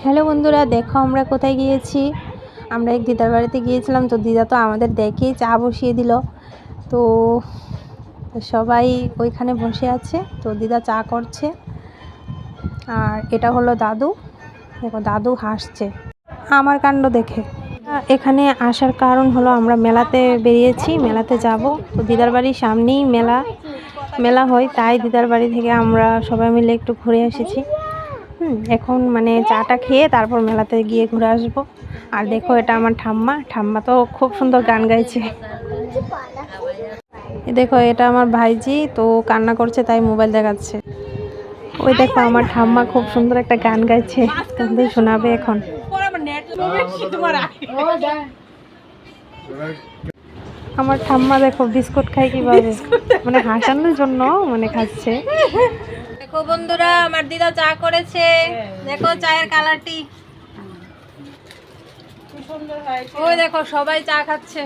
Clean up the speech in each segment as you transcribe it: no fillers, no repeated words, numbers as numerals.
Hello বন্ধুরা, দেখো আমরা কোথায় গিয়েছি। আমরা এক দিদার বাড়িতে গিয়েছিলাম। তো দিদা তো আমাদের দেখেই চা বসিয়ে দিল। তো সবাই ওইখানে বসে আছে। তো দিদা চা করছে। আর এটা হলো দাদু। দেখো দাদু হাসছে আমার কাণ্ড দেখে। এখানে আসার কারণ হলো আমরা মেলাতে বেরিয়েছি, মেলাতে যাব। তো দিদার বাড়ির সামনেই মেলা হয়, তাই দিদার বাড়ি থেকে আমরা সবাই মিলে একটু ঘুরে এসেছি। এখন মানে চাটা খেয়ে তারপর মেলাতে গিয়ে ঘুরে আসবো। আর দেখো এটা আমার ঠাম্মা তো খুব সুন্দর গান গাইছে। দেখো এটা আমার ভাইজি, তো কান্না করছে তাই মোবাইল দেখাচ্ছে। ওই দেখো আমার ঠাম্মা খুব সুন্দর একটা গান গাইছে, তোমাদের শোনাবে এখন। আমার ঠাম্মা দেখো বিস্কুট খায় কিভাবে, মানে হাসানোর জন্য মানে খাচ্ছে। দেখো বন্ধুরা, আমার দিদা চা করেছে। দেখো চায়ের কালারটি, ওই দেখো সবাই চা খাচ্ছে।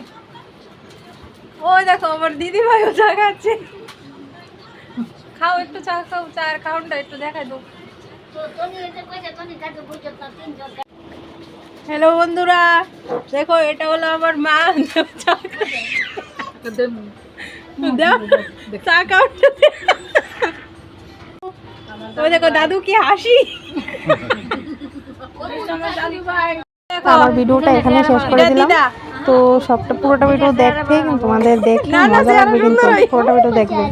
ওই দেখো আমার দিদি ভাইও চা খাচ্ছে। খাও একটু চা, খাও চায়ের কাউন্টটা একটু দেখাই দাও। হ্যালো বন্ধুরা, দেখো এটা হলো আমার মা। চা কাউন্ট। ওই দেখো দাদু কি হাসি। আমার ভিডিওটা এখানে শেষ করে দিলাম। তো পুরোটা ভিডিও দেখতে তোমাদের দেখে মজা লাগবে, কিন্তু পুরোটা ভিডিও দেখবে।